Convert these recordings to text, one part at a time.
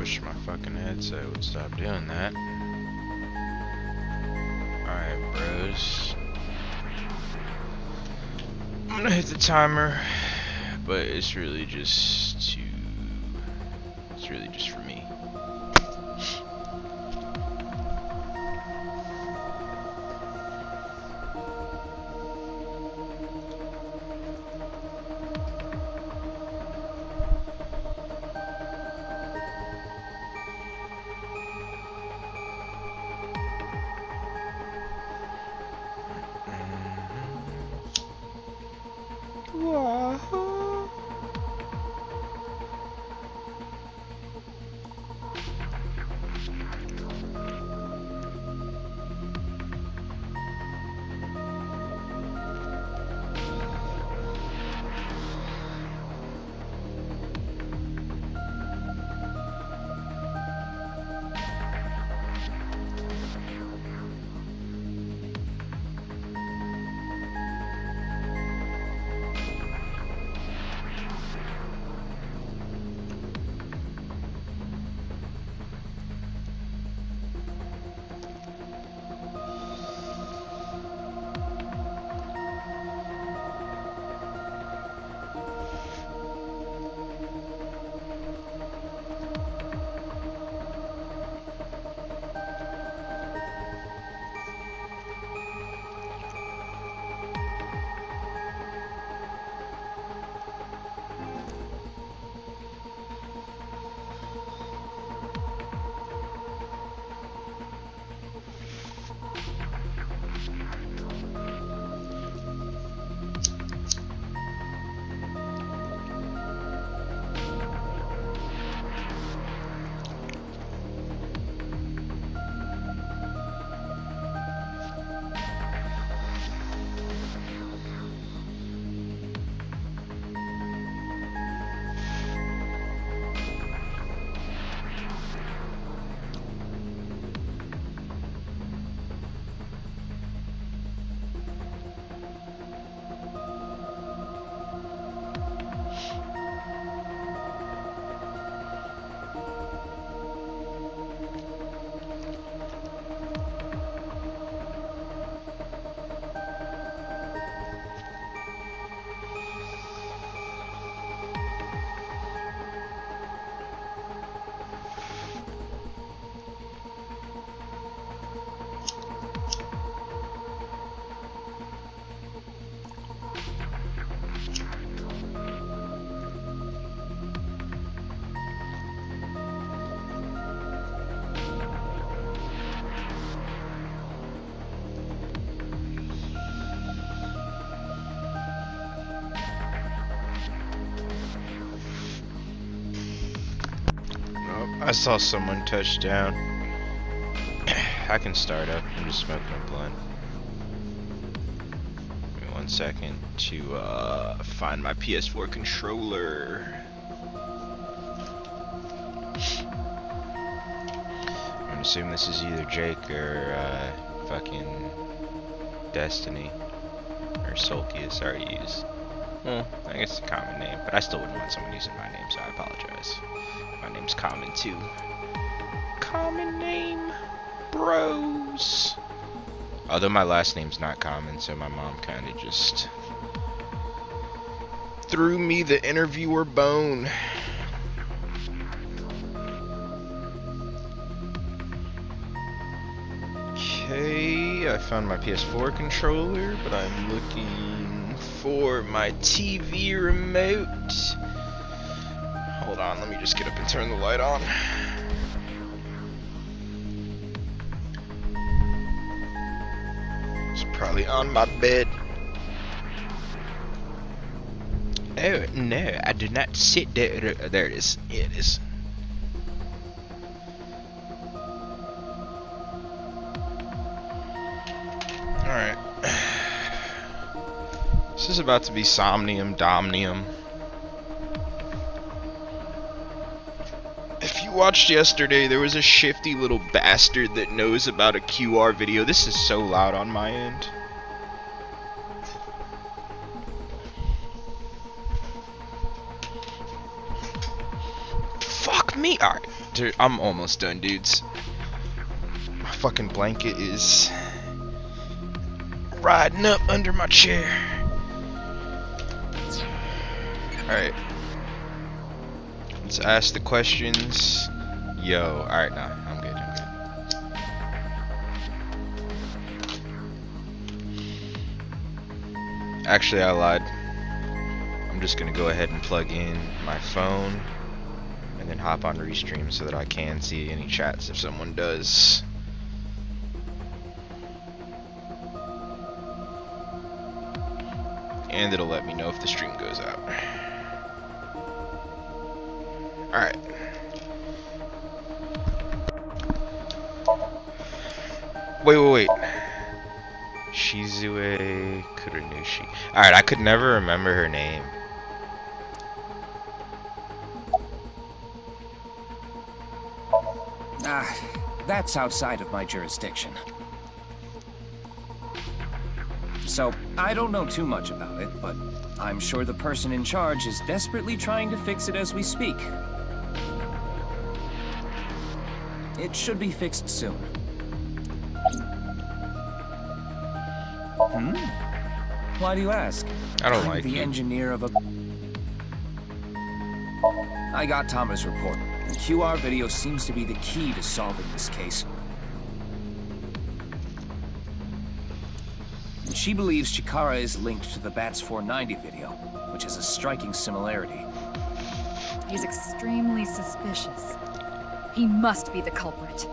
wish my fucking headset would stop doing that. Alright, bros. I'm gonna hit the timer, but it's really just for me. I saw someone touch down. I can start up. I'm just smoking a blunt. Give me 1 second to find my PS4 controller. I'm gonna assume this is either Jake or fucking Destiny or Sulkius. I already used. Well, I guess it's a common name, but I still wouldn't want someone using my name, so I apologize. My name's common too. Common name, bros. Although my last name's not common, so my mom kind of just threw me the interviewer bone. Okay, I found my PS4 controller, but I'm looking for my TV remote. Hold on, let me just get up and turn the light on. It's probably on my bed. Oh, no, I did not sit there. There it is. Yeah, it is. Alright. This is about to be Somnium Domnium. If you watched yesterday, there was a shifty little bastard that knows about a QR video. This is so loud on my end. Fuck me. Alright. Dude, I'm almost done, dudes. My fucking blanket is riding up under my chair. Alright. Let's ask the questions. Yo, alright, nah, I'm good, Actually, I lied. I'm just gonna go ahead and plug in my phone and then hop on Restream so that I can see any chats if someone does. And it'll let me know if the stream goes out. Alright. Wait. Shizue Kuronushi. Alright, I could never remember her name. That's outside of my jurisdiction. So, I don't know too much about it, but I'm sure the person in charge is desperately trying to fix it as we speak. It should be fixed soon. Why do you ask? I don't I'm like the you. engineer of a... I got Tama's report. The QR video seems to be the key to solving this case. And she believes Chikara is linked to the Bats 490 video, which is a striking similarity. He's extremely suspicious. He must be the culprit.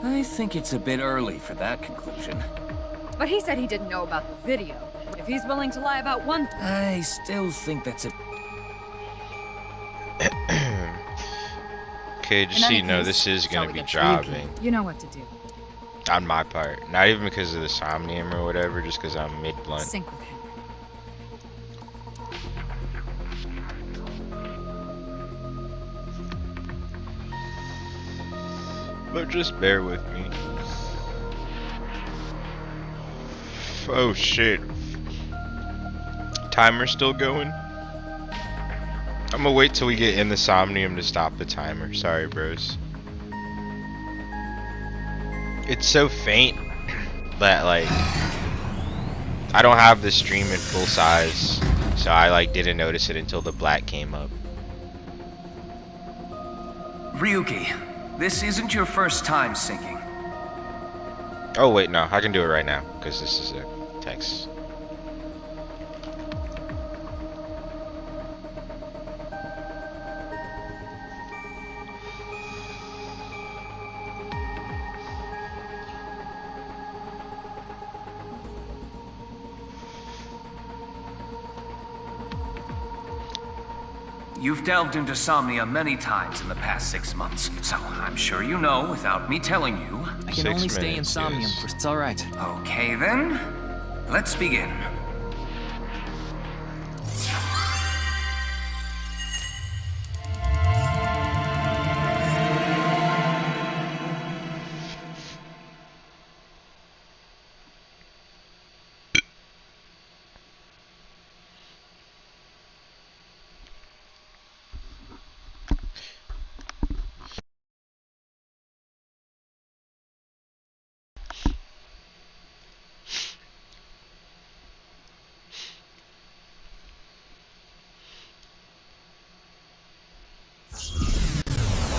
I think it's a bit early for that conclusion. But he said he didn't know about the video. If he's willing to lie about one thing... I still think that's a... Okay, just so you know, this is gonna be jobbing. You know what to do. On my part. Not even because of the somnium or whatever, just because I'm mid-blunt. Sync with him. But just bear with me. Oh shit. Timer's still going? I'm gonna wait till we get in the somnium to stop the timer. Sorry, bros. It's so faint that like I don't have the stream in full size, so I like didn't notice it until the black came up. Ryuki, this isn't your first time syncing. Oh wait, no, I can do it right now because this is a text. You've delved into Somnia many times in the past 6 months, so I'm sure you know without me telling you. I can only stay in Somnium yes. for... It's alright. Okay then, let's begin.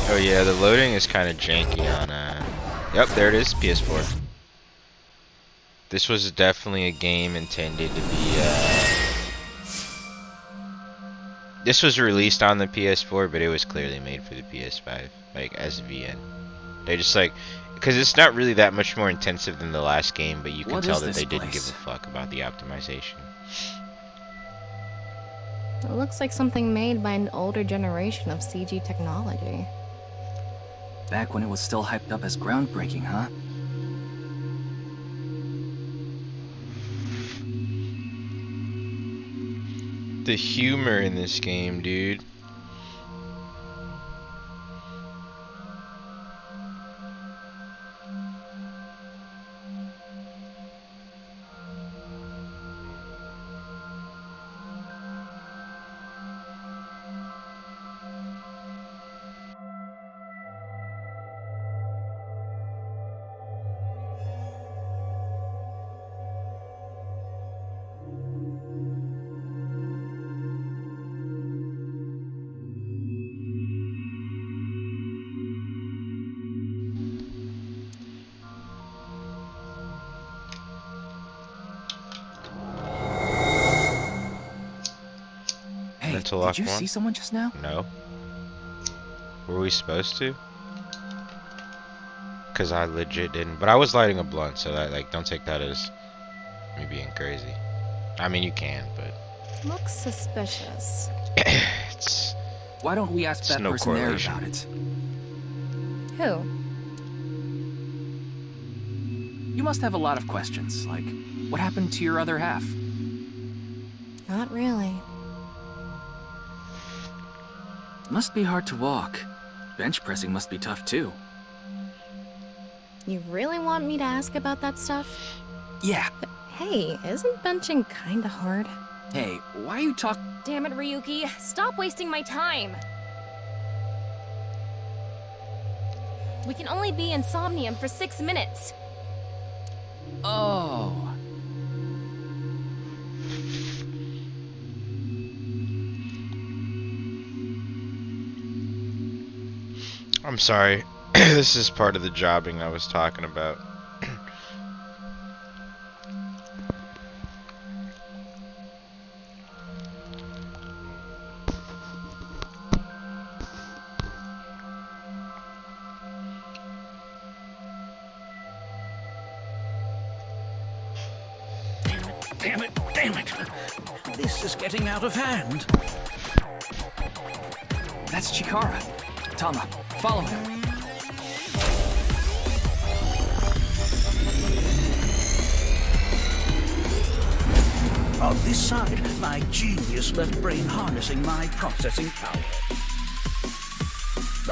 Oh yeah, the loading is kind of janky on Yep, there it is, PS4. This was definitely a game intended to be this was released on the PS4, but it was clearly made for the PS5, like as a VN. They just like, because it's not really that much more intensive than the last game, but you can tell that they didn't give a fuck about the optimization. It looks like something made by an older generation of CG technology. Back when it was still hyped up as groundbreaking, huh? The humor in this game, dude. to lock Did you one? see someone just now? No. Were we supposed to? Cause I legit didn't. But I was lighting a blunt, so that, like, don't take that as me being crazy. I mean, you can, but Looks suspicious. it's Why don't we ask It's that no person there correlation. about it? Who? You must have a lot of questions, like, what happened to your other half? Not really. Must be hard to walk. Bench pressing must be tough too. You really want me to ask about that stuff? Yeah. But hey, isn't benching kinda hard? Hey, why are you talk? Damn it, Ryuki. Stop wasting my time. We can only be in Somnium for 6 minutes. Oh. I'm sorry. This is part of the jobbing I was talking about. Damn it, damn it. This is getting out of hand. That's Chikara. Tama, follow him. On this side, my genius left brain harnessing my processing power.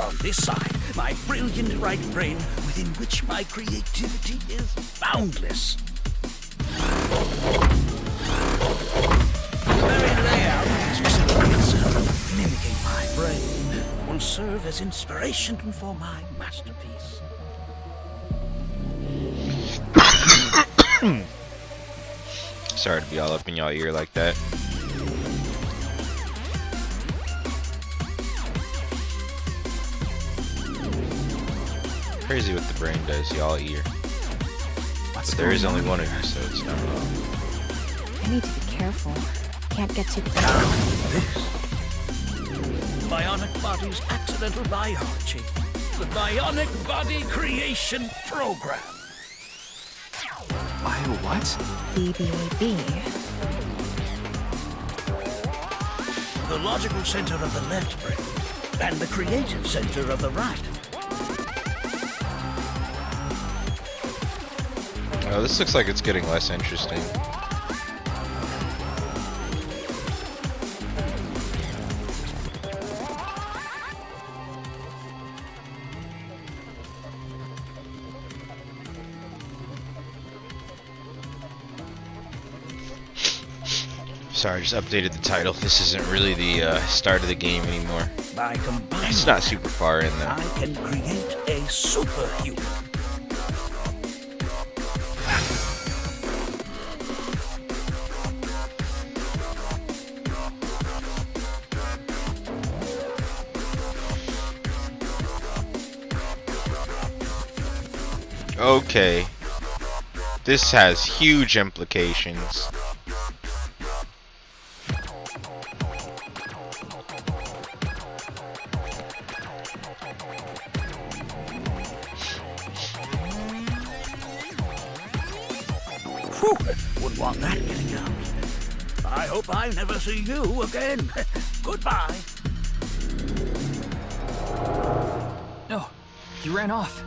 On this side, my brilliant right brain within which my creativity is boundless. The very layout of this facility itself, mimicking my brain, will serve as inspiration for my masterpiece. Sorry to be all up in y'all ear like that. Crazy what the brain does, y'all ear. What's But there is going only on one of here? you, so it's not. I need to be careful. Can't get too close. Now, this. The bionic body's accidental biology. The bionic body creation program. Bio what? BBAB. The logical center of the left brain and the creative center of the right. Oh, this looks like it's getting less interesting. Sorry, I just updated the title. This isn't really the start of the game anymore. By combining, It's not super far in though. I can create a superhuman. Okay. This has huge implications. Whew, wouldn't want that getting out. I hope I never see you again. Goodbye. No, he ran off.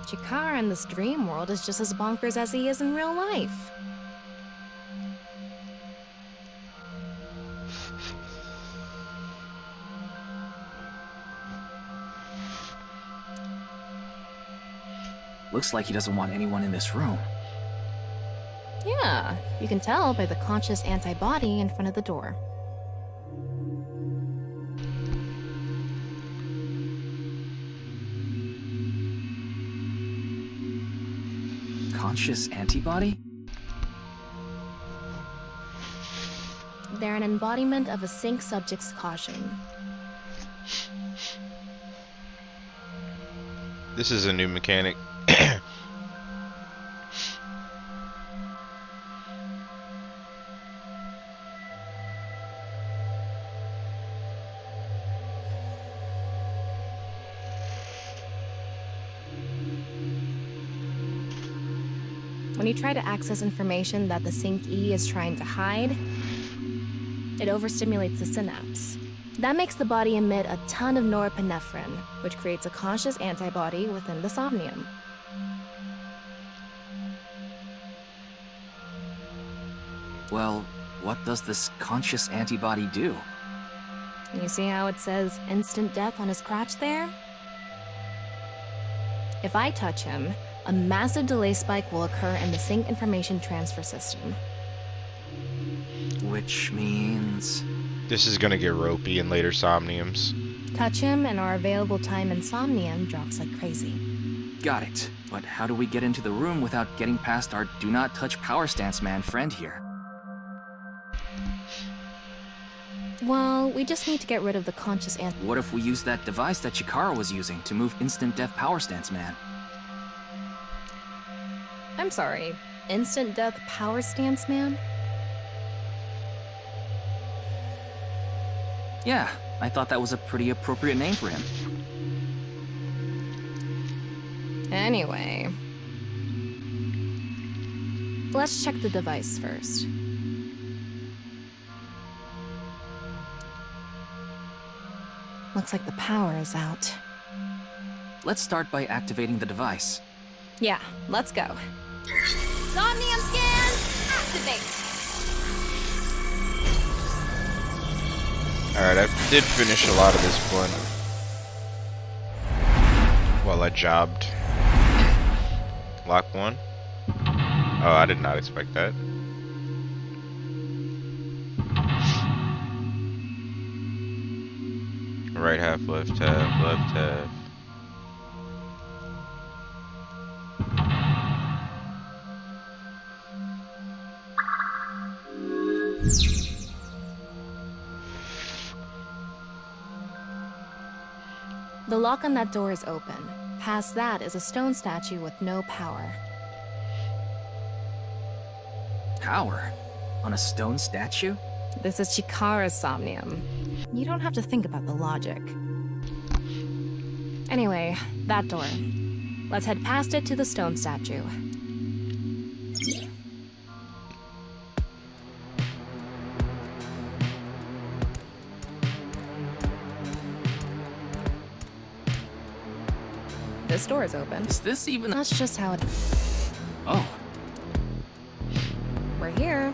Chikara in this dream world is just as bonkers as he is in real life. Looks like he doesn't want anyone in this room. Yeah, you can tell by the conscious antibody in front of the door. Conscious antibody? They're an embodiment of a sync subject's caution. This is a new mechanic. When you try to access information that the Sync E is trying to hide, it overstimulates the synapse. That makes the body emit a ton of norepinephrine, which creates a conscious antibody within the somnium. Well, what does this conscious antibody do? You see how it says instant death on his crotch there? If I touch him, a massive delay spike will occur in the Sync information transfer system. Which means... This is gonna get ropey in later Somniums. Touch him, and our available time in Somnium drops like crazy. Got it. But how do we get into the room without getting past our do not touch power stance man friend here? Well, we just need to get rid of the conscious What if we use that device that Chikara was using to move instant death power stance man? I'm sorry, instant death power stance man? Yeah, I thought that was a pretty appropriate name for him. Anyway, let's check the device first. Looks like the power is out. Let's start by activating the device. Yeah, let's go. Somnium scan, activate! Alright, I did finish a lot of this one while I jobbed. Lock 1. Oh, I did not expect that. Right half, left half, left half. The lock on that door is open. Past that is a stone statue with no power. Power? On a stone statue? This is Chikara's Somnium. You don't have to think about the logic. Anyway, that door. Let's head past it to the stone statue. This door is open. Is this even... That's just how it... Oh, We're here.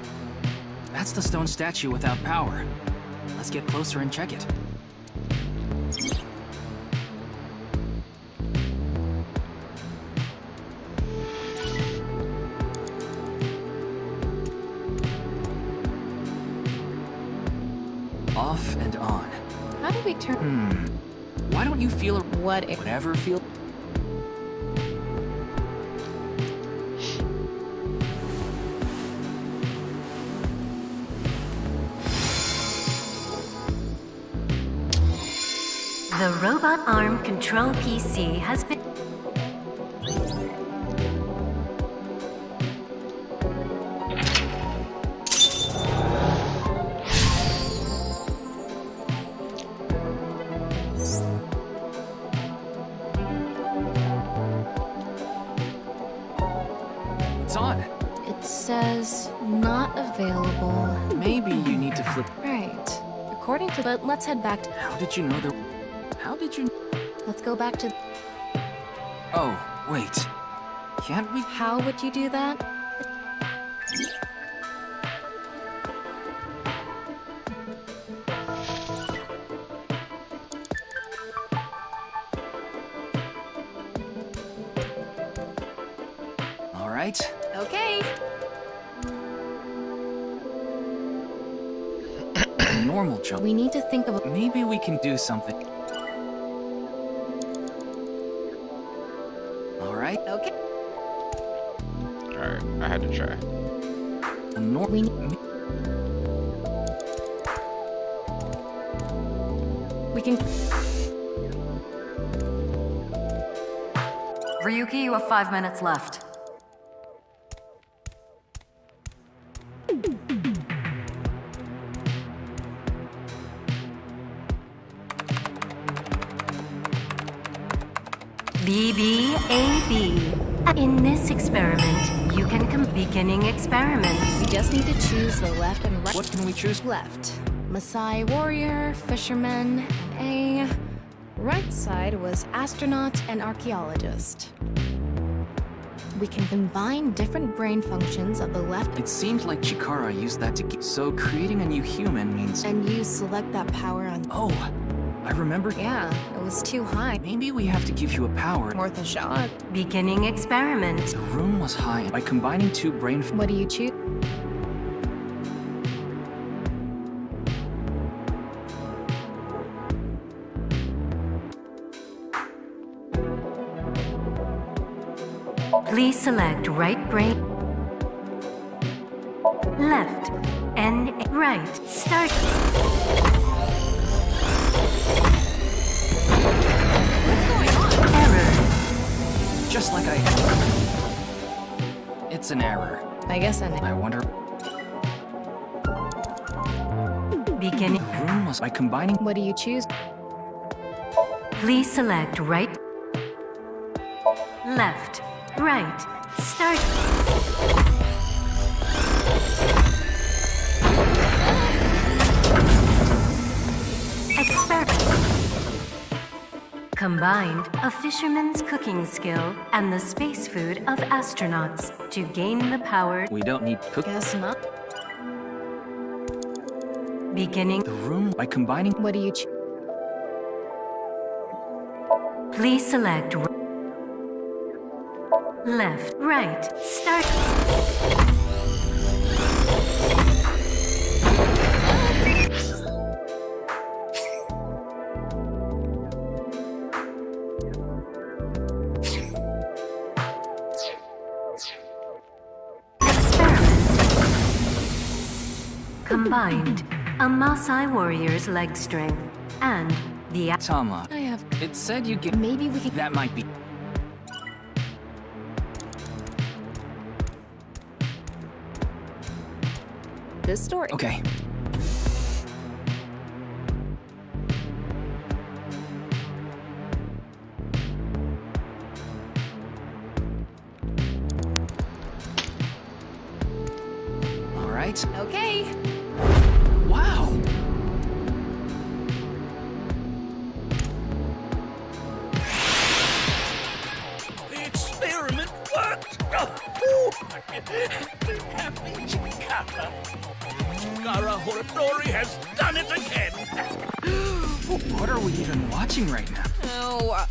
that's the stone statue without power. Let's get closer and check it. Off and on. How do we turn... Why don't you feel What if... whatever feel... The robot arm control PC has been... It's on. It says not available. Maybe you need to flip... Right. According to... But let's head back to... How did you know there... How did you... Let's go back to... Oh, wait. Can't we... How would you do that? All right. Okay. A normal jump. We need to think of... Maybe we can do something. All right. Okay. Alright, I had to try. A nor... We... We can... Ryuki, you have 5 minutes left. BBAB. In this experiment, You can beginning experiment. We just need to choose the left and right. What can we choose? Left, Maasai warrior, fisherman, and A. Right side was astronaut and archaeologist. We can combine different brain functions of the left, It seemed like Chikara used that to get. So creating a new human means. and you select that power on. Oh, I remember. Yeah, it was too high. Maybe we have to give you a power. Worth a shot. Beginning experiment. The room was high. By combining two brain. What do you choose? Please select right brain. Left. And right. Start. What's going on? Error. Just like I. It's an error. I guess I know. I wonder. Beginning. The room was by combining. What do you choose? Please select right. Left. Right. Start. Experiment. Combined a fisherman's cooking skill and the space food of astronauts to gain the power. We don't need cook. Guess not. Beginning. The room by combining. What do you choose? Please select left, right, start. Combined, a Maasai warrior's leg strength and the Tama. I have. It said you get. Maybe we can. That might be. This story. Okay. All right. Okay. Wow. The experiment worked! Happy Chikara. Chikara Horadori has done it again! What are we even watching right now? Oh,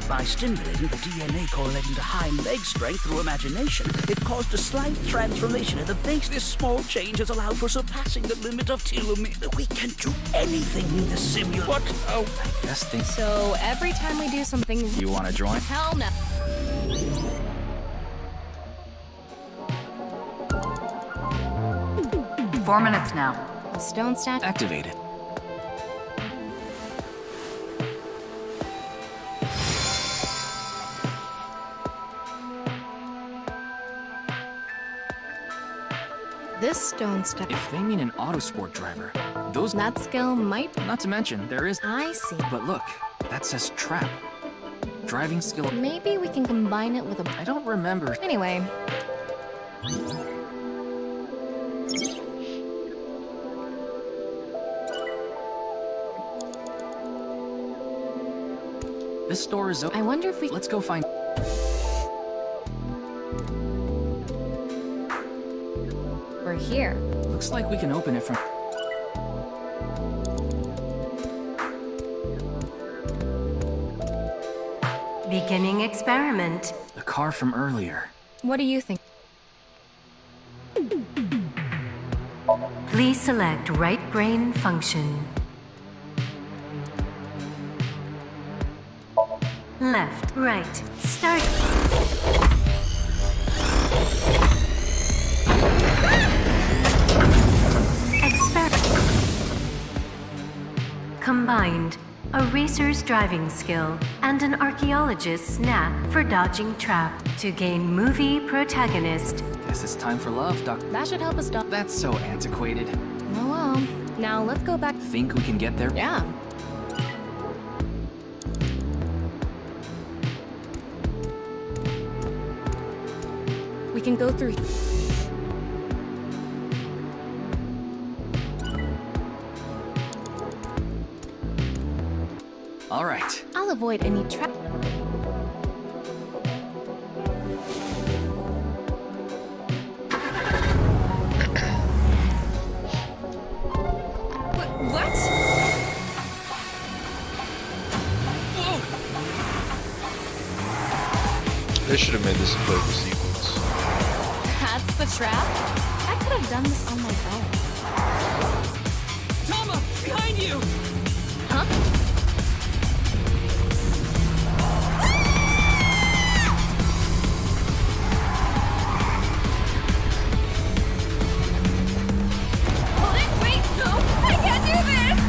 By stimulating the DNA correlating to hind leg strength through imagination, it caused a slight transformation in the base. This small change has allowed for surpassing the limit of telomere. We can do anything in this simulation. What? Oh, Guess things. So every time we do something. You want to join? Hell no. Four minutes now. A stone statue. Activated. This stone statue. If they mean an autosport driver, those. That skill might. Not to mention, there is. I see. But look, that says trap. Driving skill. Maybe we can combine it with a. I don't remember. Anyway. This store is open. I wonder if we. Let's go find. We're here. Looks like we can open it from. Beginning experiment. The car from earlier. What do you think? Please select right brain function. Left, right, start. Combined, a racer's driving skill and an archaeologist's knack for dodging trap to gain movie protagonist. Guess it's time for love, Doc. That should help us stop. That's so antiquated. Oh well. Now let's go back. Think we can get there? Yeah. can go through. All right. I'll avoid any trap. What? They should have made this a playable sequence. That's the trap? I could have done this on my own. Tama, behind you! Huh? Wait, no! I can't do this!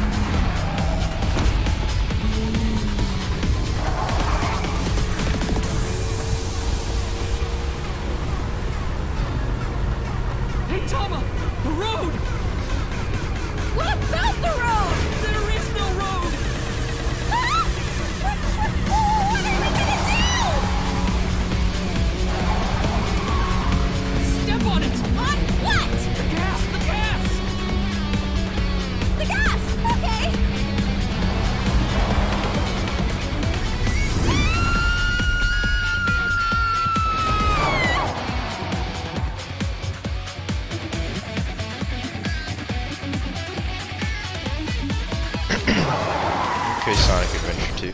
Hey, Tama! The road! What about the road? There is no road! Ah! What are we gonna do? Step on it! On what? The gas! The gas! The gas! Okay! Okay, Sonic Adventure 2.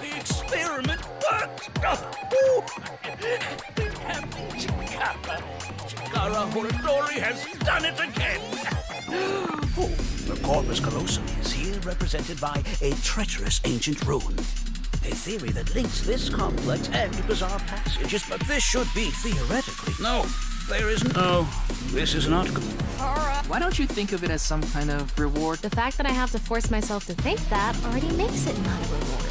The experiment worked! Oh, Chikara Horadori has done it again! Oh, the Corpus Callosum is here represented by a treacherous ancient rune. A theory that links this complex and bizarre passages, but this should be theoretically. No, there is no. This is not good. Why don't you think of it as some kind of reward? The fact that I have to force myself to think that already makes it not a reward.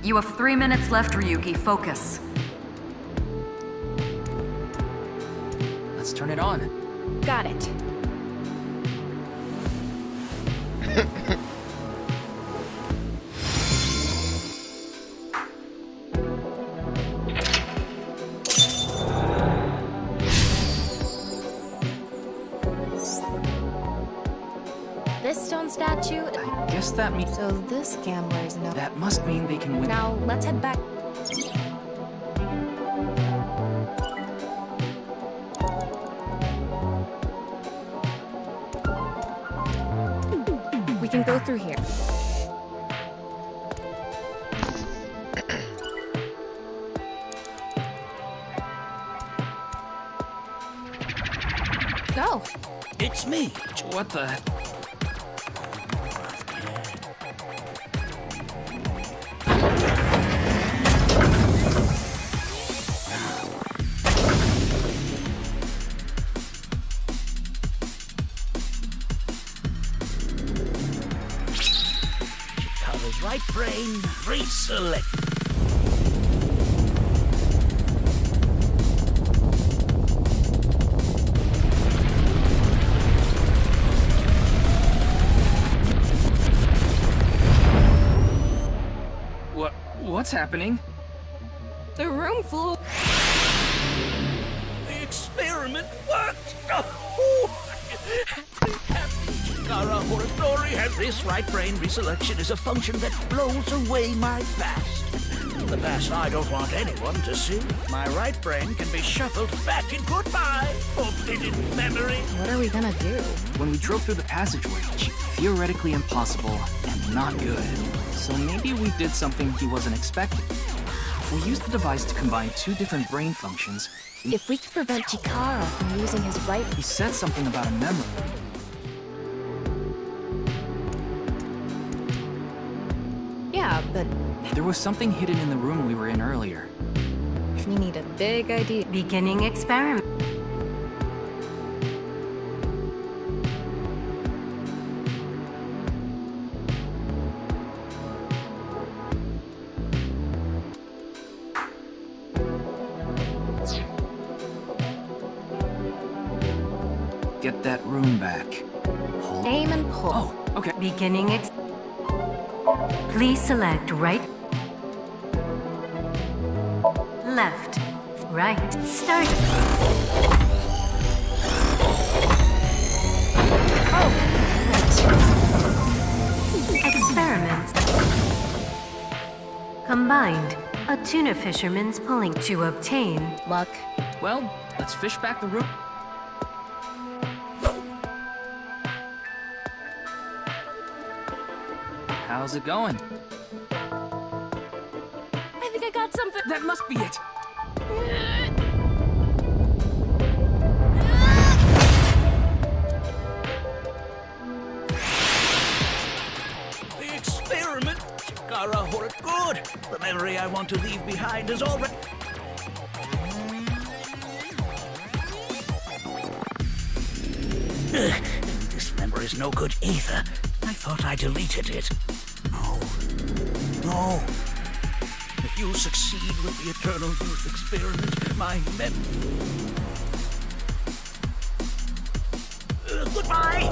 You have 3 minutes left, Ryuki. Focus. Let's turn it on. Got it. This stone statue. I guess that means... So this gambler's no. That must mean they can win. Now let's head back. We can go through here. Go. It's me. What the... Chikara's right brain reselect. What's happening? The room flew. The experiment worked! Oh, Chikara Horadori has this right brain reselection is a function that blows away my past. The past I don't want anyone to see. My right brain can be shuffled back in goodbye, forbidden memory. What are we gonna do? When we drove through the passageway, theoretically impossible and not good. So maybe we did something he wasn't expecting. If we used the device to combine two different brain functions, If we could prevent Chikara from using his right. he said something about a memory. Yeah, but There was something hidden in the room we were in earlier. we need a big idea. Beginning experiment. Get that room back. Hold. Aim and pull. Oh, okay. Beginning Please select right, left, right, start. Experiment. Combined. A tuna fisherman's pulling to obtain. Luck. Well, let's fish back the room. How's it going? I think I got something. That must be it. The experiment, Chikara good. The memory I want to leave behind is already... This memory's no good either. I thought I deleted it. No. If you succeed with the Eternal Youth experiment, my goodbye!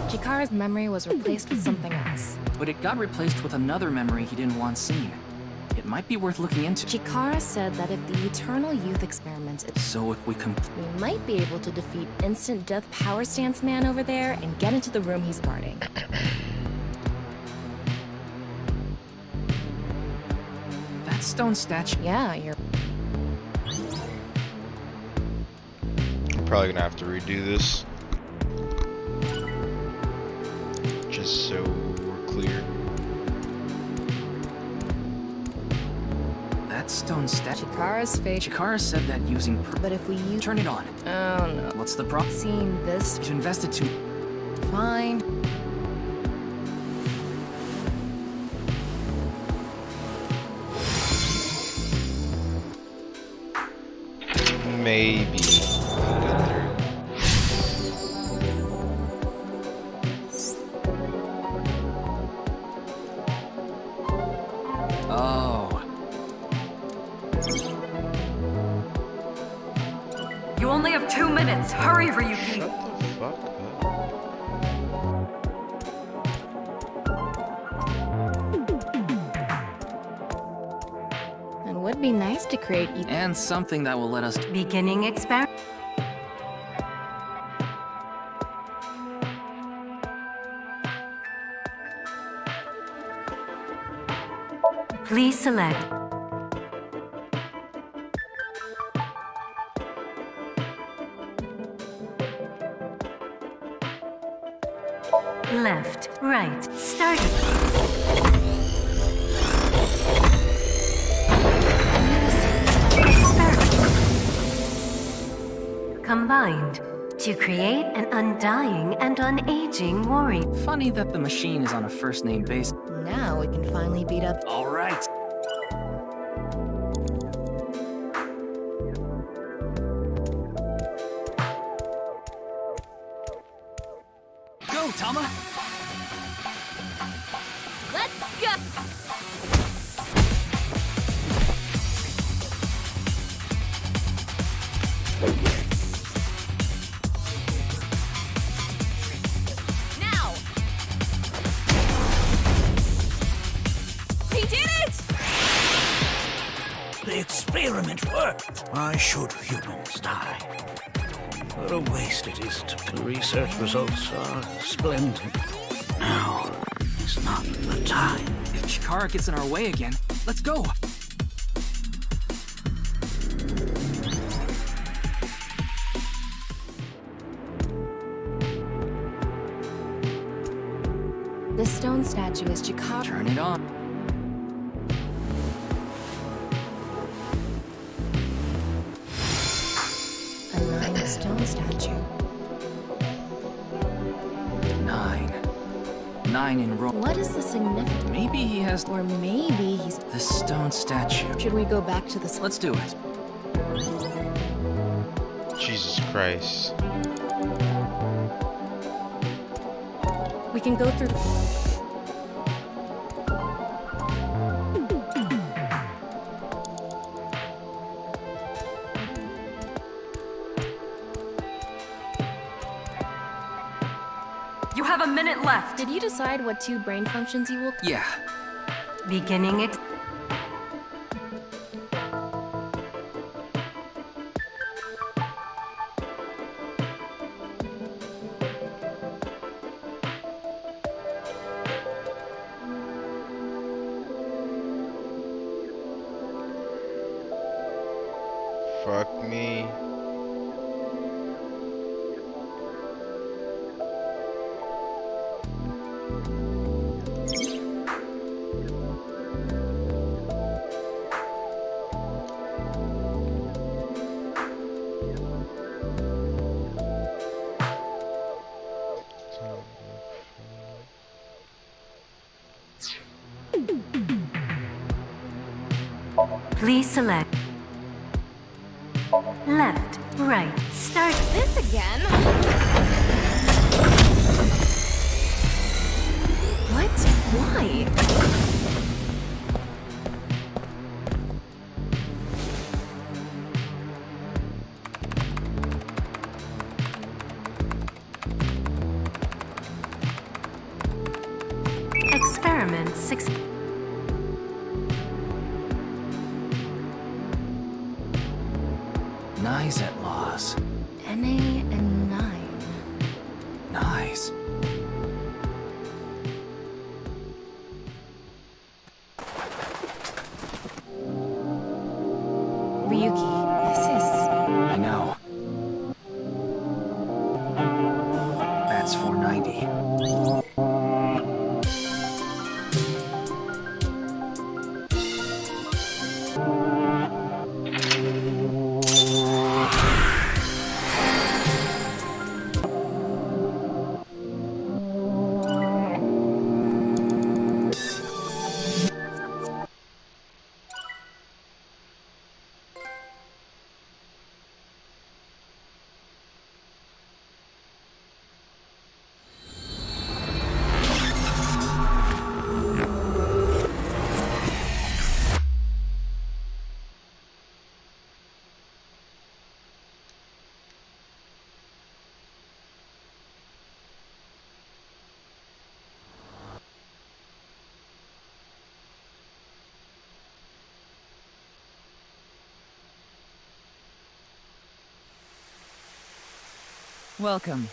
Chikara's memory was replaced with something else. But it got replaced with another memory he didn't want seen. It might be worth looking into. Chikara said that if the Eternal Youth experiment is... So if we we might be able to defeat Instant Death Power Stance Man over there and get into the room he's guarding. That stone statue... Yeah, you're... I'm probably gonna have to redo this. Just so we're clear. That stone statue... Chikara's fake. Chikara said that using... But if we use... Turn it on. Oh no. What's the problem? Seeing this... You invested too... Fine. Maybe. Oh. You only have 2 minutes. Hurry, Ryuki. Shut the fuck up. And would be nice to create... And something that will let us... Beginning experiment. Please select. Left, right, starting. Experiment. Combined to create an undying and unaging warrior. Funny that the machine is on a first-name basis. Now we can finally beat up... All right. Go, Tama! Let's go! Now! He did it! The experiment worked. Why should humans die? What a waste it is. The research results are splendid. Now is not the time. If Chikara gets in our way again, let's go! This stone statue is Chikara... Turn it on. A 9-stone statue. 9. 9 in row. What is the significance? Maybe he has Or maybe he's... the stone statue. Should we go back to the... Let's do it. Jesus Christ. We can go through... You have a minute left. Did you decide what 2 brain functions you will... Yeah. Beginning Fuck me. Please select left, right, start. This again? What? Why? Experiment 6. Nice at loss. NA and 9. Nice. Ryuki, this is... I know. That's 490. Welcome.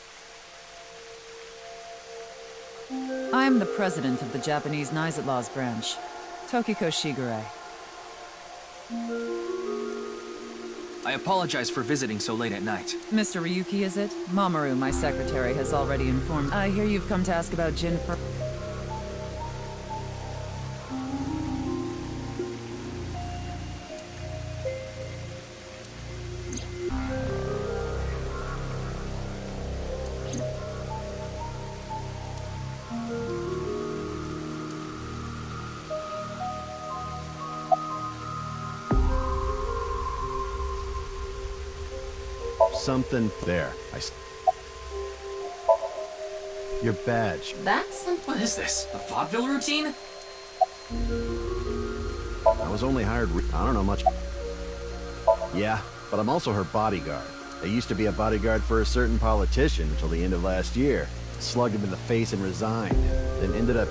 I am the president of the Japanese Knights at Law's branch, Tokiko Shigure. I apologize for visiting so late at night. Mr. Ryuki, is it? Mamoru, my secretary, has already informed. I hear you've come to ask about Jin for... Something there. Your badge. That's something. What is this? A vaudeville routine? I was only hired. I don't know much. Yeah, but I'm also her bodyguard. I used to be a bodyguard for a certain politician until the end of last year. Slugged him in the face and resigned. Then ended up.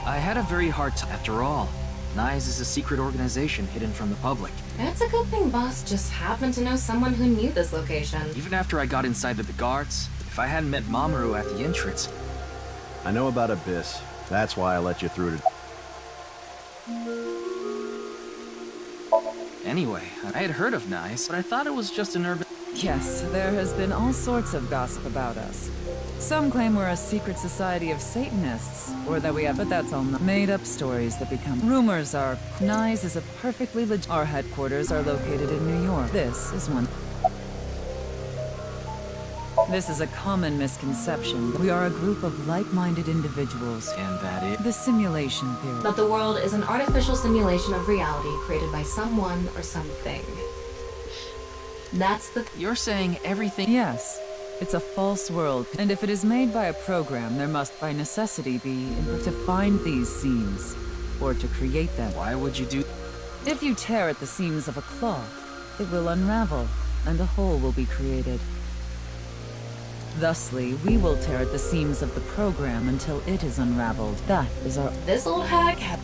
I had a very hard time. After all, NICE is a secret organization hidden from the public. It's a good thing Boss just happened to know someone who knew this location. Even after I got inside with the guards, if I hadn't met Mamoru at the entrance... I know about Abyss. That's why I let you through to... Anyway, I had heard of NICE, but I thought it was just an urban... Yes, there has been all sorts of gossip about us. Some claim we're a secret society of Satanists, or that we have, but that's all made-up stories that become rumors. Are NICE is a perfectly legit. Our headquarters are located in New York. This is one. This is a common misconception. We are a group of like-minded individuals. And that is... The simulation theory. That the world is an artificial simulation of reality created by someone or something. That's the... You're saying everything... Yes. It's a false world, and if it is made by a program, there must by necessity be to find these scenes, or to create them. Why would you do... If you tear at the seams of a cloth, it will unravel, and a hole will be created. Thusly, we will tear at the seams of the program until it is unraveled. That is our... This old hack had...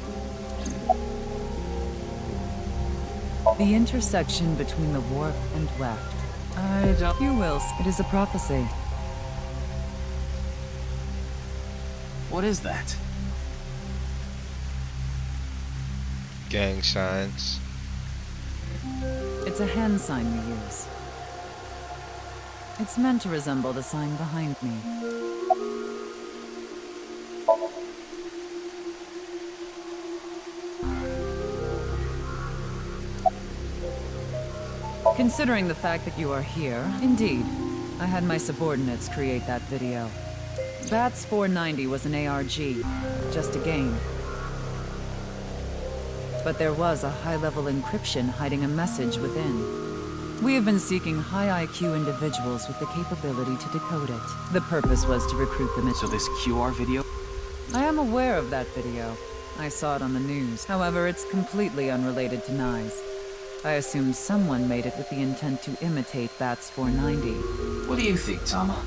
The intersection between the warp and weft. I don't... You will. It is a prophecy. What is that? Gang signs. It's a hand sign we use. It's meant to resemble the sign behind me. Considering the fact that you are here, indeed, I had my subordinates create that video. Bats 490 was an ARG, just a game. But there was a high-level encryption hiding a message within. We have been seeking high IQ individuals with the capability to decode it. The purpose was to recruit them. So this QR video? I am aware of that video. I saw it on the news. However, it's completely unrelated to Nyes. I assume someone made it with the intent to imitate Bats 490. What do you think, Tama?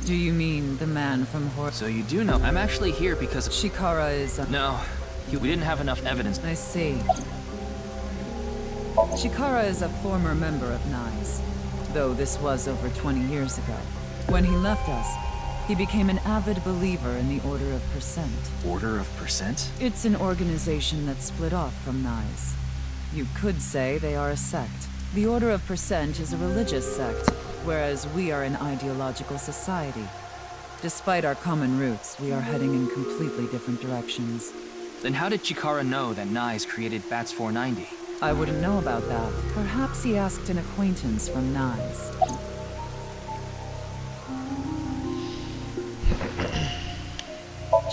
Do you mean the man from So you do know. I'm actually here because of... Chikara is... No, we didn't have enough evidence. I see. Chikara is a former member of Nyes, though this was over 20 years ago. When he left us, he became an avid believer in the Order of Percent. Order of Percent? It's an organization that split off from Nyes. You could say they are a sect. The Order of Percent is a religious sect, whereas we are an ideological society. Despite our common roots, we are heading in completely different directions. Then how did Chikara know that Nyes created Bats 490? I wouldn't know about that. Perhaps he asked an acquaintance from Nyes.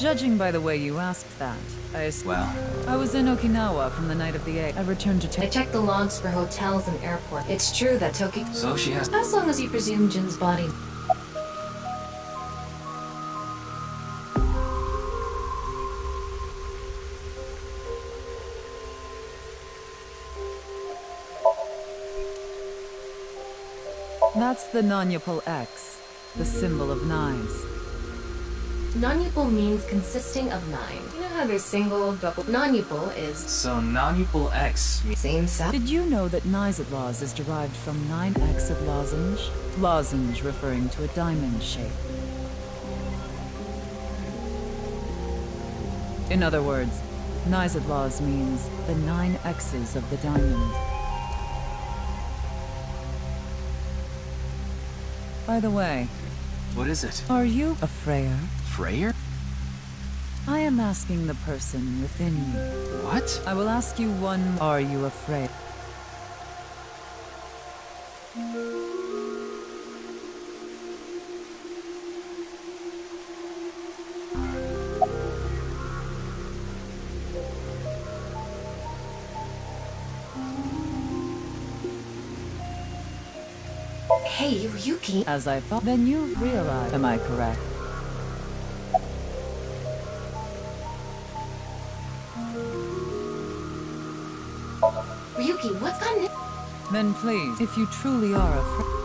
Judging by the way you asked that, I was in Okinawa from the night of the 8th. I returned to I checked the logs for hotels and airport. It's true that Toki... So she has... As long as you presume Jin's body... That's the Nanyapal X, the symbol of Nyes. Non-upal means consisting of 9. You know how there's single, double... Non-upal is... So non-upal X... Same set. Did you know that Nyes is derived from 9x of lozenge? Lozenge referring to a diamond shape. In other words, Nyes means the 9 X's of the diamond. By the way... What is it? Are you a Freyer? Freyer? I am asking the person within you. What? I will ask you one... Are you a Freyer? Hey, Ryuki. As I thought, then you realize. Am I correct? Ryuki, what's gotten... Then please, if you truly are a friend...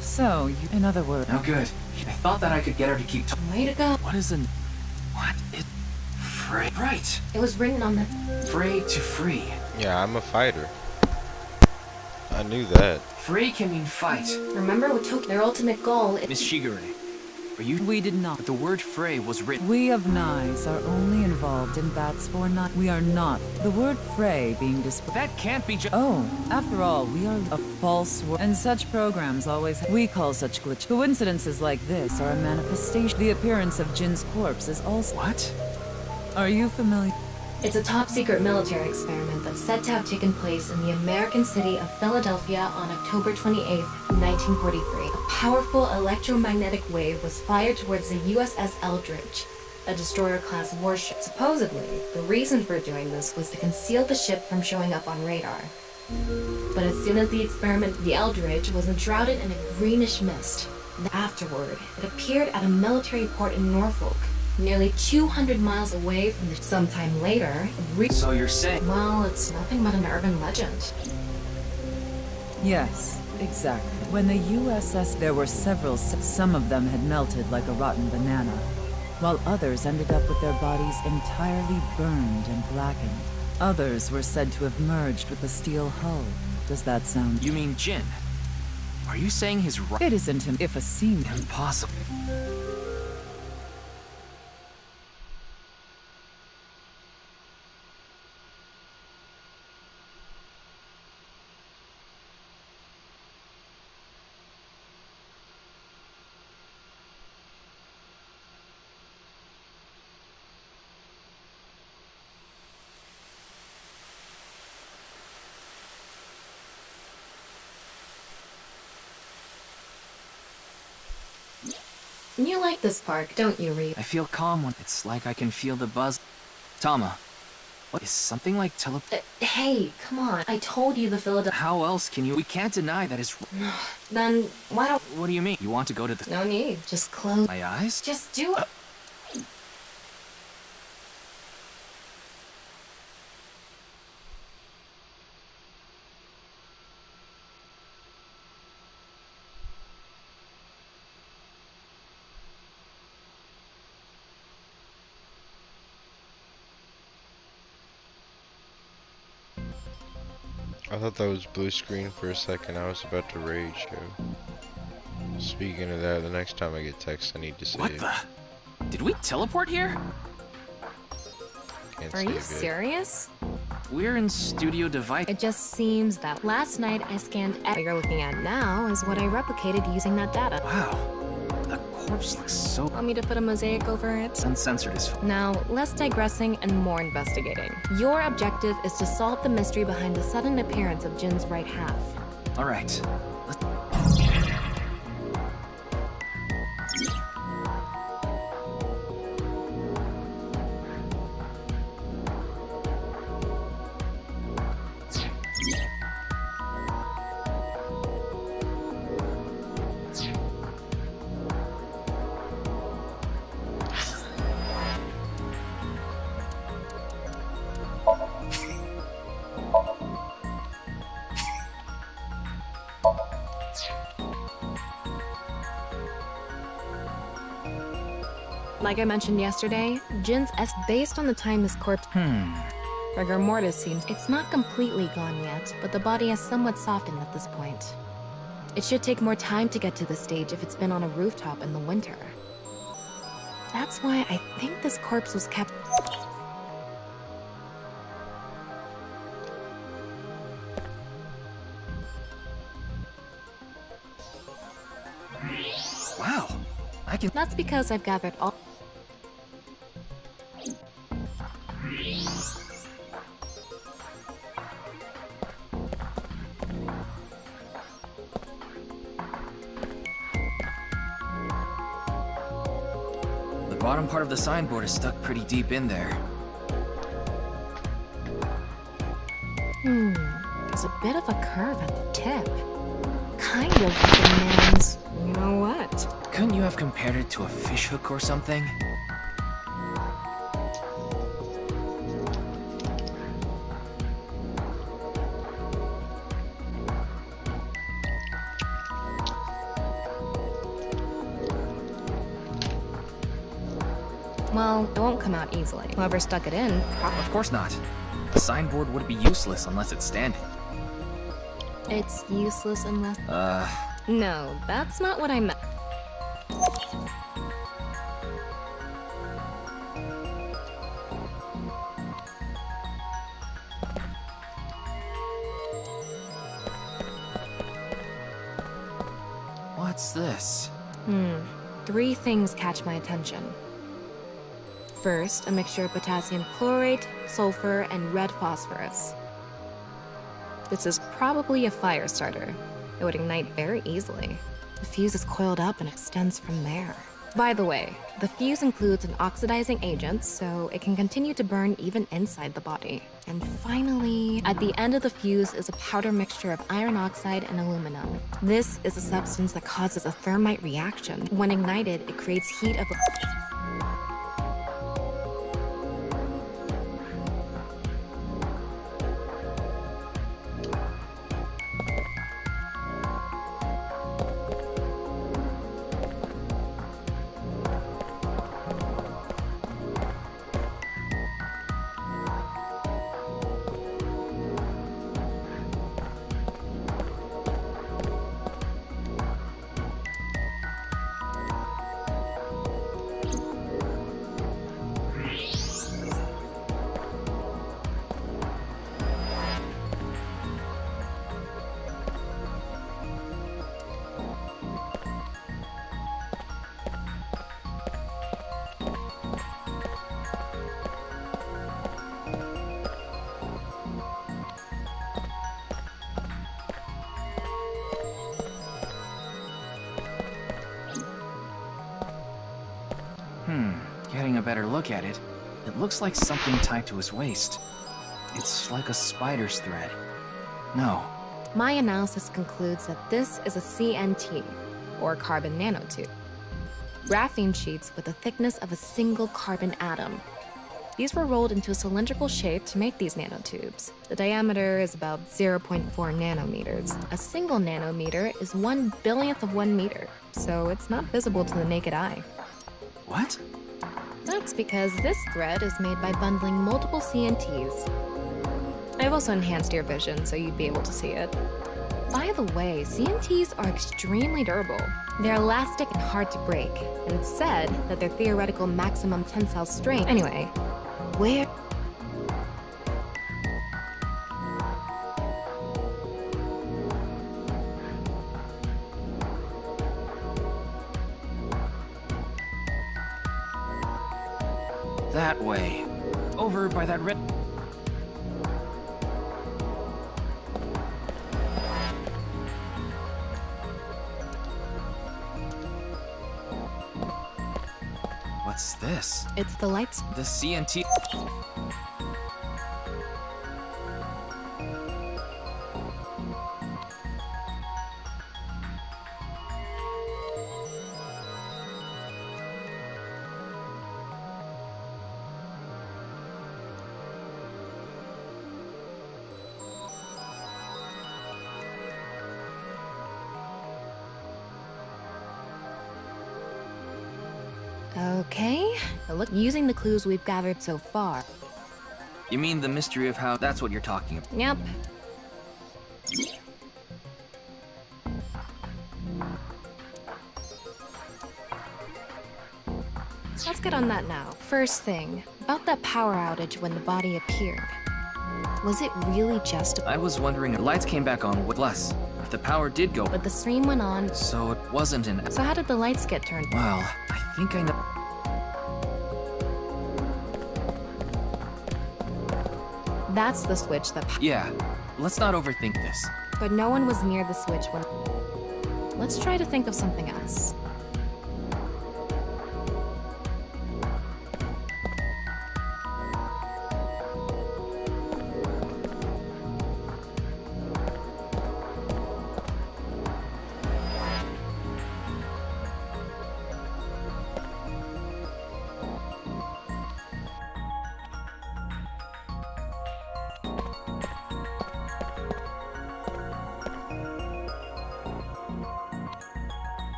So, you... In other words... Oh, good. I thought that I could get her to keep... Way to go. What is an... What is... Frey... Right! It was written on the... Frey to free. Yeah, I'm a fighter. I knew that. Free can mean fight. Remember what took their ultimate goal... Miss Shigure, We did not. But the word fray was written. We of Nyes are only involved in bats for not. We are not. The word fray being displayed. That can't be Oh, after all, we are a false word. And such programs always. We call such glitch. Coincidences like this are a manifestation. The appearance of Jin's corpse is also. What? Are you familiar? It's a top-secret military experiment that's said to have taken place in the American city of Philadelphia on October 28, 1943. A powerful electromagnetic wave was fired towards the USS Eldridge, a destroyer-class warship. Supposedly, the reason for doing this was to conceal the ship from showing up on radar. But as soon as the experiment, the Eldridge was enshrouded in a greenish mist. Afterward, it appeared at a military port in Norfolk, nearly 200 miles away from the. Sometime later, So you're saying? well, it's nothing but an urban legend. Yes, exactly. When the USS, there were several. Some of them had melted like a rotten banana, while others ended up with their bodies entirely burned and blackened. Others were said to have merged with the steel hull. Does that sound? You mean Jin? Are you saying his It isn't him. If a seam. impossible? You like this park, don't you, Reed? I feel calm when it's like I can feel the buzz. Tama, what is something like Hey, come on. I told you the Philadelphia. How else can you? We can't deny that is. Then why don't? What do you mean? You want to go to the? No need. Just close. My eyes? Just do it. I thought that was blue screen for a second. I was about to rage, yo. Speaking of that, the next time I get text, I need to save. What the? Did we teleport here? Can't Are save you it. serious? We're in Studio Device. It just seems that last night I scanned. What you're looking at now is what I replicated using that data. Wow. The corpse looks so Want me to put a mosaic over it? uncensored as Now, less digressing and more investigating. Your objective is to solve the mystery behind the sudden appearance of Jin's right half. All right. Like I mentioned yesterday, Jin's based on the time his corpse. Rigor mortis seems. It's not completely gone yet, but the body has somewhat softened at this point. It should take more time to get to this stage if it's been on a rooftop in the winter. That's why I think this corpse was kept. Wow. I can. That's because I've gathered all. The bottom part of the signboard is stuck pretty deep in there. There's a bit of a curve at the tip. Kind of like a man's. You know what? Couldn't you have compared it to a fishhook or something? Well, it won't come out easily. Whoever stuck it in, Of course not. The signboard would be useless unless it's standing. it's useless unless. No, that's not what I meant. What's this? Three things catch my attention. First, a mixture of potassium chlorate, sulfur, and red phosphorus. This is probably a fire starter. It would ignite very easily. The fuse is coiled up and extends from there. By the way, the fuse includes an oxidizing agent, so it can continue to burn even inside the body. And finally, at the end of the fuse is a powder mixture of iron oxide and aluminum. This is a substance that causes a thermite reaction. When ignited, it creates heat of Getting a better look at it, it looks like something tied to his waist. It's like a spider's thread. No. My analysis concludes that this is a CNT, or carbon nanotube. Graphene sheets with the thickness of a single carbon atom. These were rolled into a cylindrical shape to make these nanotubes. The diameter is about 0.4 nanometers. A single nanometer is 1/1000th of 1 meter, so it's not visible to the naked eye. What? That's because this thread is made by bundling multiple CNTs. I've also enhanced your vision so you'd be able to see it. By the way, CNTs are extremely durable. They're elastic and hard to break, and it's said that their theoretical maximum tensile strength. Anyway, where... That way. Over by that red... What's this? It's the lights. The CNT... Okay, look, using the clues we've gathered so far. You mean the mystery of how... That's what you're talking about. Yep. Let's get on that now. First thing, about that power outage when the body appeared. Was it really just I was wondering if lights came back on with less. If the power did go... But the stream went on. So it wasn't an... So how did the lights get turned on? Well, I think I know... That's the switch that... Yeah, let's not overthink this. But no one was near the switch when... Let's try to think of something else.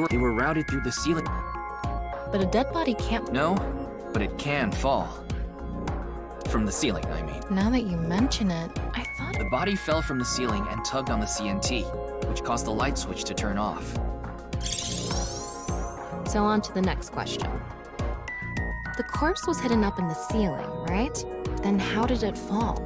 They were routed through the ceiling. But a dead body can't. No, but it can fall. From the ceiling, I mean. Now that you mention it, I thought. The body fell from the ceiling and tugged on the CNT, which caused the light switch to turn off. So on to the next question. The corpse was hidden up in the ceiling, right? Then how did it fall?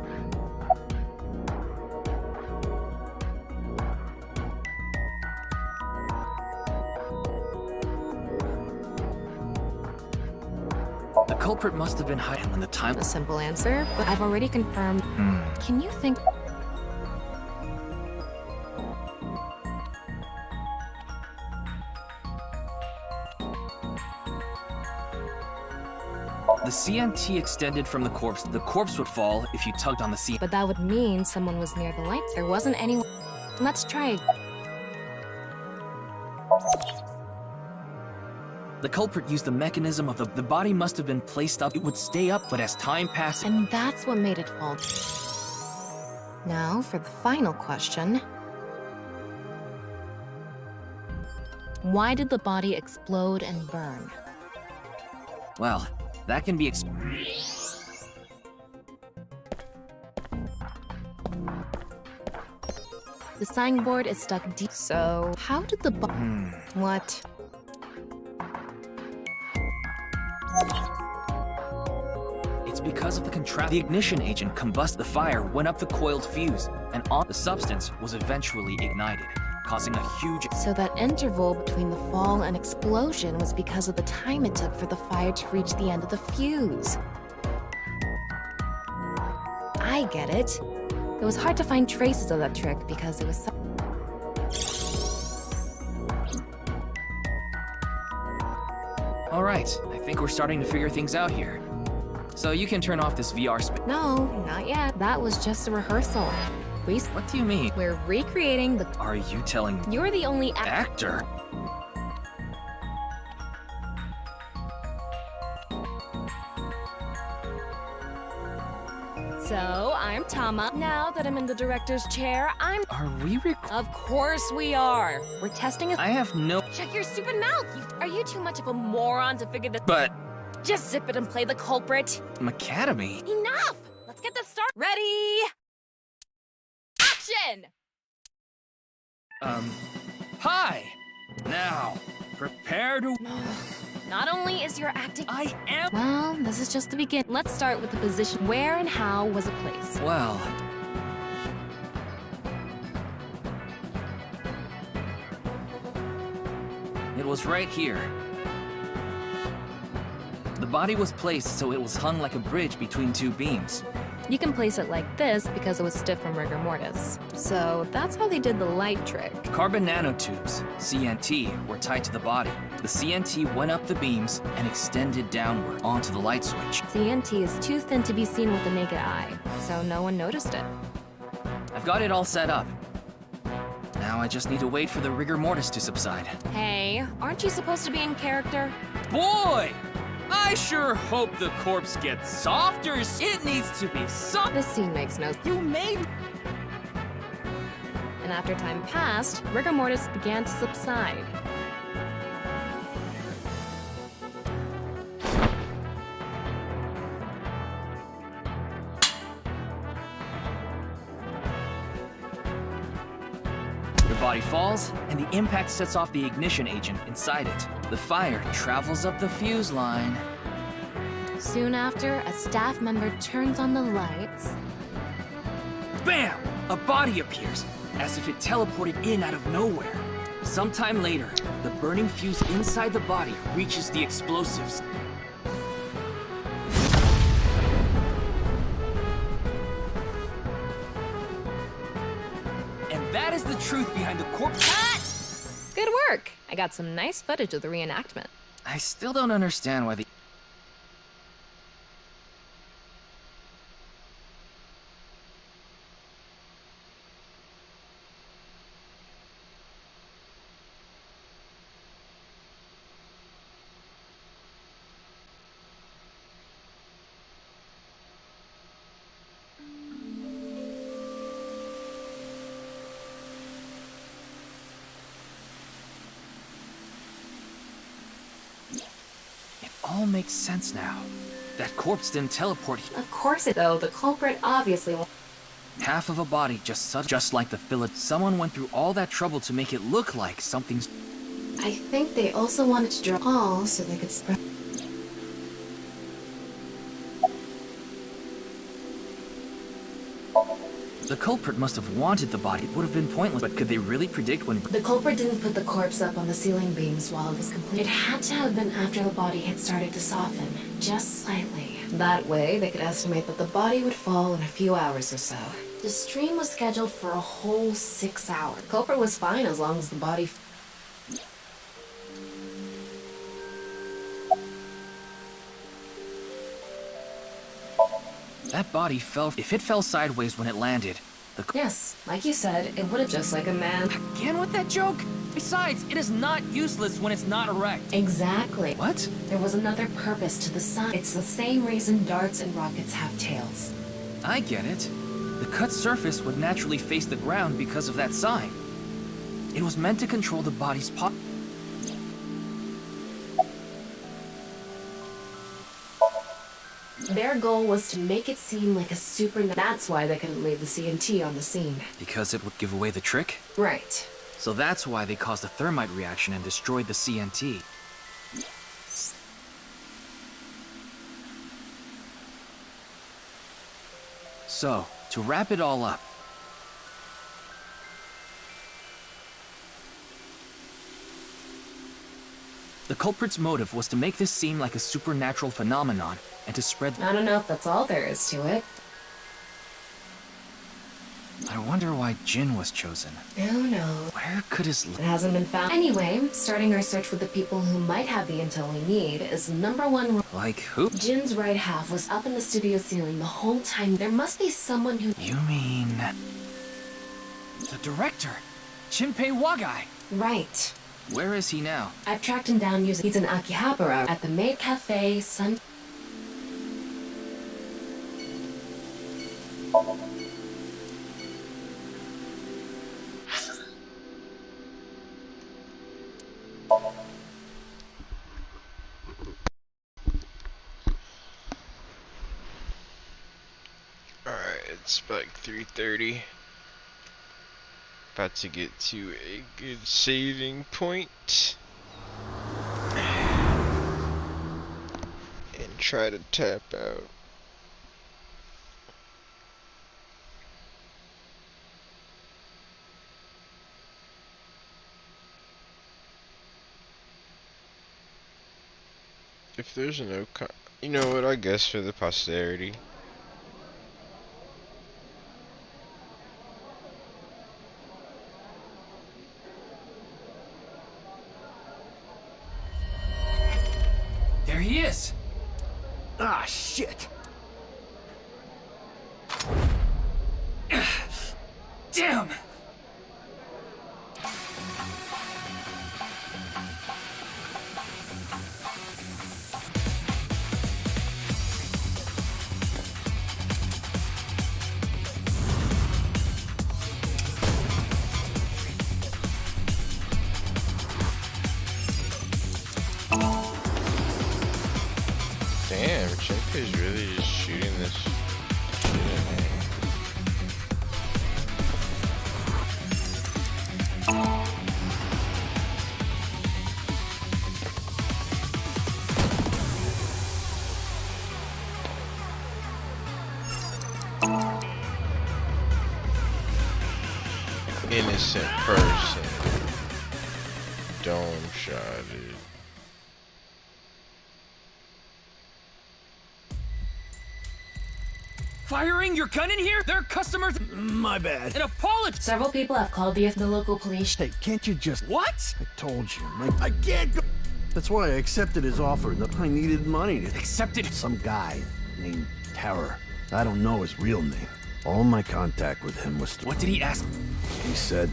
The culprit must have been hiding when the time. A simple answer, but I've already confirmed. Can you think? The CNT extended from the corpse. The corpse would fall if you tugged on the CNT. But that would mean someone was near the lights. There wasn't anyone. Let's try. The culprit used the mechanism of the body must have been placed up. It would stay up, but as time passed. And that's what made it fall. Now for the final question. Why did the body explode and burn? Well, that can be The signboard is stuck deep. So how did the What? It's because of the contrast. The ignition agent combusted. The fire went up the coiled fuse, and on the substance was eventually ignited, causing a huge. So that interval between the fall and explosion was because of the time it took for the fire to reach the end of the fuse. I get it. It was hard to find traces of that trick because it was so. All right, I think we're starting to figure things out here. So you can turn off this VR space. No, not yet. That was just a rehearsal. What do you mean? We're recreating the. Are you telling me? You're the only Actor? So, I'm Tama. Now that I'm in the director's chair, Are we Of course we are. We're testing I have no. Shut your stupid mouth! Are you too much of a moron to figure this? But. Just zip it and play the culprit. Academy? Enough! Let's get this started. Ready? Action! Hi! Now, prepare to. Not only is your acting. I am. Well, this is just the beginning. Let's start with the position. Where and how was it placed? Well. It was right here. The body was placed so it was hung like a bridge between two beams. You can place it like this because it was stiff from rigor mortis. So that's how they did the light trick. Carbon nanotubes, CNT, were tied to the body. The CNT went up the beams and extended downward onto the light switch. CNT is too thin to be seen with the naked eye, so no one noticed it. I've got it all set up. Now I just need to wait for the rigor mortis to subside. Hey, aren't you supposed to be in character? Boy! I sure hope the corpse gets softer. It needs to be soft. This scene makes no sense. You made. And after time passed, rigor mortis began to subside. The body falls, and the impact sets off the ignition agent inside it. The fire travels up the fuse line. Soon after, a staff member turns on the lights. Bam! A body appears, as if it teleported in out of nowhere. Sometime later, the burning fuse inside the body reaches the explosives. And that is the truth behind the corpse. Cut! Good work! I got some nice footage of the reenactment. I still don't understand why the... all makes sense now. That corpse didn't teleport. Of course it though. The culprit obviously will. Half of a body just like the fillet. Someone went through all that trouble to make it look like something's... I think they also wanted to draw all so they could spread. The culprit must have wanted the body. It would have been pointless, but could they really predict when... The culprit didn't put the corpse up on the ceiling beams while it was complete. It had to have been after the body had started to soften, just slightly. That way, they could estimate that the body would fall in a few hours or so. The stream was scheduled for a whole 6 hours. The culprit was fine as long as the body... That body fell... If it fell sideways when it landed, Yes, like you said, it would have just like a man. Again with that joke? Besides, it is not useless when it's not erect. Exactly. What? There was another purpose to the sun. It's the same reason darts and rockets have tails. I get it. The cut surface would naturally face the ground because of that sign. It was meant to control the body's Their goal was to make it seem like a super... That's why they couldn't leave the CNT on the scene. Because it would give away the trick? Right. So that's why they caused a thermite reaction and destroyed the CNT. So, to wrap it all up, the culprit's motive was to make this seem like a supernatural phenomenon and to spread... I don't know if that's all there is to it. I wonder why Jin was chosen. Who knows? Where could his... It hasn't been found. Anyway, starting our search with the people who might have the intel we need is #1... Like who? Jin's right half was up in the studio ceiling the whole time. There must be someone who... You mean... the director? Shinpei Wagai? Right. Where is he now? I've tracked him down using... He's in Akihabara at the Maid Cafe, Sun... It's like 3:30. About to get to a good saving point. And try to tap out. If there's no you know what, I guess for the posterity. There he is! Ah, shit! Damn! Damn, Shinpei's really just shooting this shit in there. Innocent person. Dome shotted. Firing your gun in here? They're customers. My bad. An apology. Several people have called the local police. Hey, can't you just... What? I told you, I can't go... That's why I accepted his offer. I needed money to... Accepted? Some guy named Terror. I don't know his real name. All my contact with him was... What did he ask? He said...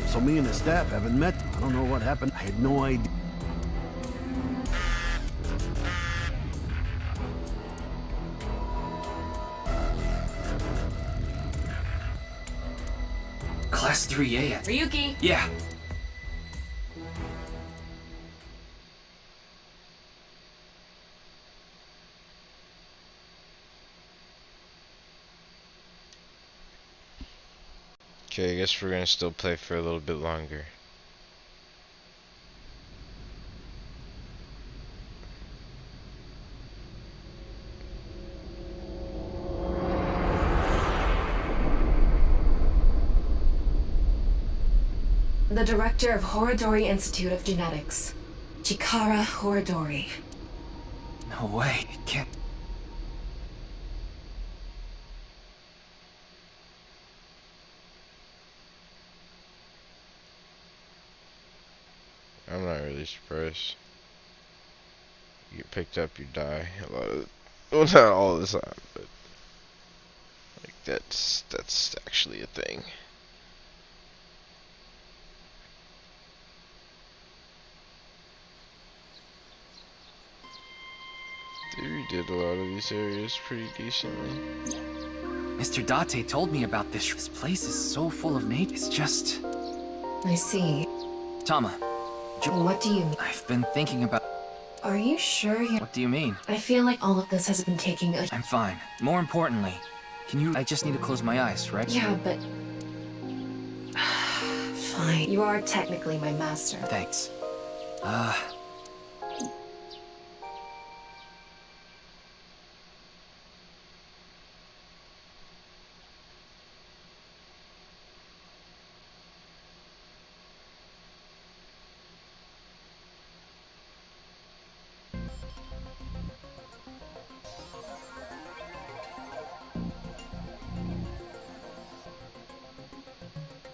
So me and the staff haven't met. don't know what happened. I had no idea. Class 3A. Ryuki! Yeah. Okay, I guess we're gonna still play for a little bit longer. The director of Horodori Institute of Genetics, Chikara Horodori. No way. It can't. I'm not really surprised. You get picked up, you die. A lot of, well, not all the time, but like that's actually a thing. They redid a lot of these areas pretty decently. Mr. Date told me about this. This place is so full of nature. It's just... I see. Tama, What do you mean? I've been thinking about... Are you sure you're... What do you mean? I feel like all of this has been taking a... I'm fine. More importantly, can you... I just need to close my eyes, right? Yeah, but... Fine. You are technically my master. Thanks.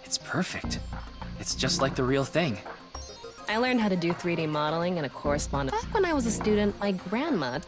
It's perfect. It's just like the real thing. I learned how to do 3D modeling in a correspondence. Back when I was a student, my grandma